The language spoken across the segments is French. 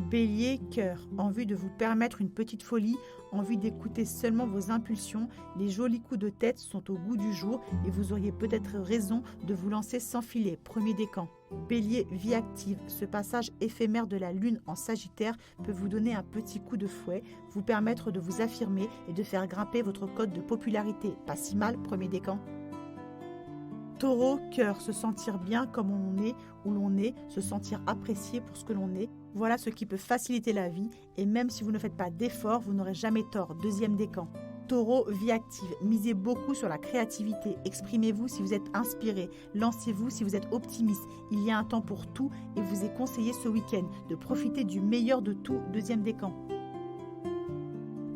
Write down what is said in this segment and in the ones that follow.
Bélier, cœur, envie de vous permettre une petite folie, envie d'écouter seulement vos impulsions, les jolis coups de tête sont au goût du jour et vous auriez peut-être raison de vous lancer sans filet, premier décan. Bélier, vie active, ce passage éphémère de la lune en Sagittaire peut vous donner un petit coup de fouet, vous permettre de vous affirmer et de faire grimper votre cote de popularité, pas si mal, premier décan. Taureau, cœur, se sentir bien comme on est, où l'on est, se sentir apprécié pour ce que l'on est. Voilà ce qui peut faciliter la vie et même si vous ne faites pas d'efforts, vous n'aurez jamais tort. Deuxième décan. Taureau, vie active, misez beaucoup sur la créativité, exprimez-vous si vous êtes inspiré, lancez-vous si vous êtes optimiste. Il y a un temps pour tout et vous est conseillé ce week-end de profiter du meilleur de tout. Deuxième décan.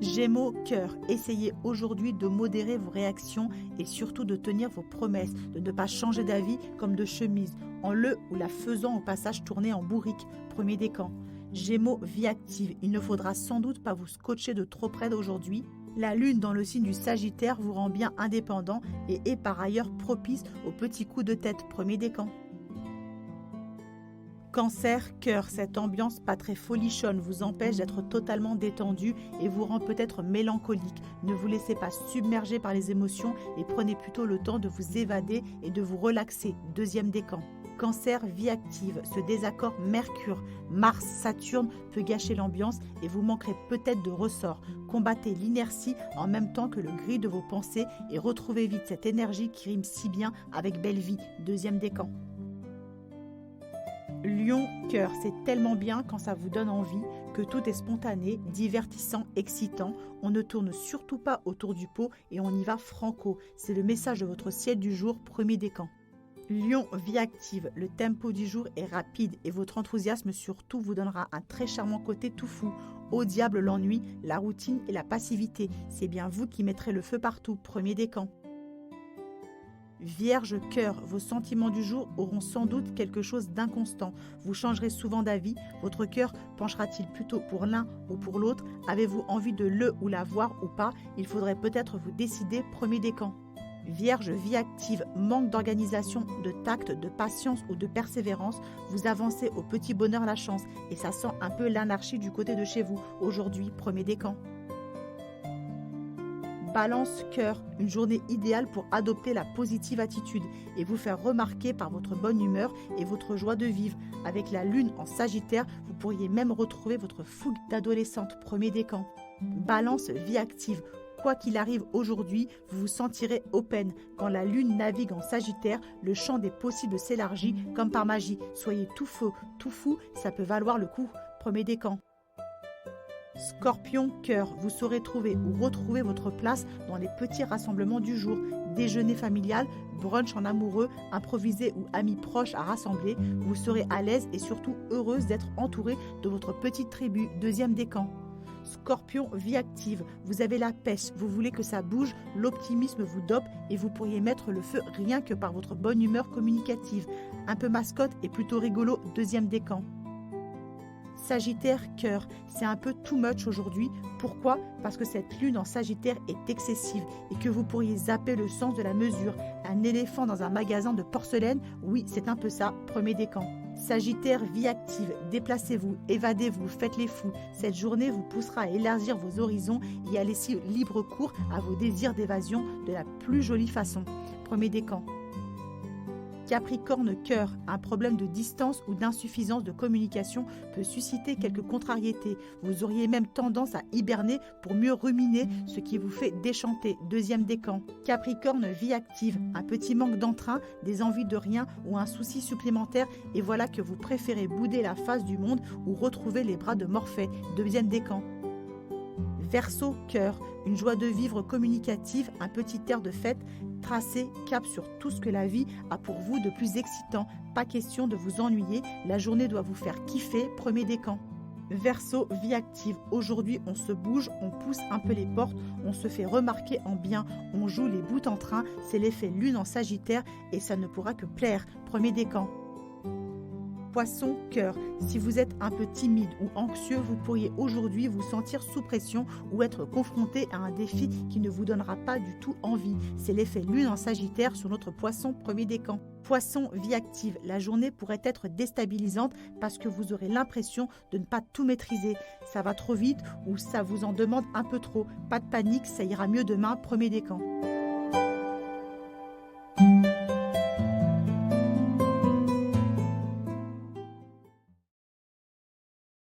Gémeaux, cœur, essayez aujourd'hui de modérer vos réactions et surtout de tenir vos promesses, de ne pas changer d'avis comme de chemise, en le ou la faisant au passage tourner en bourrique, premier décan. Gémeaux, vie active, il ne faudra sans doute pas vous scotcher de trop près d'aujourd'hui. La lune dans le signe du Sagittaire vous rend bien indépendant et est par ailleurs propice aux petits coups de tête, premier décan. Cancer, cœur, cette ambiance pas très folichonne vous empêche d'être totalement détendu et vous rend peut-être mélancolique. Ne vous laissez pas submerger par les émotions et prenez plutôt le temps de vous évader et de vous relaxer. Deuxième décan. Cancer, vie active, ce désaccord Mercure, Mars, Saturne peut gâcher l'ambiance et vous manquerez peut-être de ressort. Combattez l'inertie en même temps que le gris de vos pensées et retrouvez vite cette énergie qui rime si bien avec belle vie. Deuxième décan. Lion, cœur, c'est tellement bien quand ça vous donne envie, que tout est spontané, divertissant, excitant. On ne tourne surtout pas autour du pot et on y va franco. C'est le message de votre ciel du jour, premier décan. Lion, vie active, le tempo du jour est rapide et votre enthousiasme surtout vous donnera un très charmant côté tout fou. Au diable l'ennui, la routine et la passivité. C'est bien vous qui mettrez le feu partout, premier décan. Vierge, cœur, vos sentiments du jour auront sans doute quelque chose d'inconstant. Vous changerez souvent d'avis. Votre cœur penchera-t-il plutôt pour l'un ou pour l'autre? Avez-vous envie de le ou la voir ou pas? Il faudrait peut-être vous décider, premier décan. Vierge, vie active, manque d'organisation, de tact, de patience ou de persévérance. Vous avancez au petit bonheur la chance et ça sent un peu l'anarchie du côté de chez vous. Aujourd'hui, premier décan. Balance, cœur, une journée idéale pour adopter la positive attitude et vous faire remarquer par votre bonne humeur et votre joie de vivre. Avec la lune en Sagittaire, vous pourriez même retrouver votre fougue d'adolescente, premier décan. Balance, vie active, quoi qu'il arrive aujourd'hui, vous vous sentirez open. Quand la lune navigue en Sagittaire, le champ des possibles s'élargit comme par magie. Soyez tout fou, ça peut valoir le coup, premier décan. Scorpion, cœur, vous saurez trouver ou retrouver votre place dans les petits rassemblements du jour. Déjeuner familial, brunch en amoureux, improvisé ou amis proches à rassembler. Vous serez à l'aise et surtout heureuse d'être entourée de votre petite tribu. Deuxième décan. Scorpion, vie active, vous avez la pêche, vous voulez que ça bouge, l'optimisme vous dope et vous pourriez mettre le feu rien que par votre bonne humeur communicative. Un peu mascotte et plutôt rigolo. Deuxième décan. Sagittaire, cœur, c'est un peu too much aujourd'hui. Pourquoi? Parce que cette lune en Sagittaire est excessive et que vous pourriez zapper le sens de la mesure. Un éléphant dans un magasin de porcelaine, oui, c'est un peu ça, premier décan. Sagittaire, vie active, déplacez-vous, évadez-vous, faites les fous. Cette journée vous poussera à élargir vos horizons et à laisser libre cours à vos désirs d'évasion de la plus jolie façon. Premier décan. Capricorne, cœur, un problème de distance ou d'insuffisance de communication peut susciter quelques contrariétés. Vous auriez même tendance à hiberner pour mieux ruminer, ce qui vous fait déchanter. Deuxième décan. Capricorne, vie active, un petit manque d'entrain, des envies de rien ou un souci supplémentaire et voilà que vous préférez bouder la face du monde ou retrouver les bras de Morphée. Deuxième décan. Verseau, cœur, une joie de vivre communicative, un petit air de fête, tracez cap sur tout ce que la vie a pour vous de plus excitant. Pas question de vous ennuyer, la journée doit vous faire kiffer, premier décan. Verseau, vie active, aujourd'hui on se bouge, on pousse un peu les portes, on se fait remarquer en bien, on joue les bouts en train, c'est l'effet lune en Sagittaire et ça ne pourra que plaire, premier décan. Poisson, cœur. Si vous êtes un peu timide ou anxieux, vous pourriez aujourd'hui vous sentir sous pression ou être confronté à un défi qui ne vous donnera pas du tout envie. C'est l'effet lune en Sagittaire sur notre poisson premier décan. Poisson, vie active. La journée pourrait être déstabilisante parce que vous aurez l'impression de ne pas tout maîtriser. Ça va trop vite ou ça vous en demande un peu trop. Pas de panique, ça ira mieux demain, premier décan.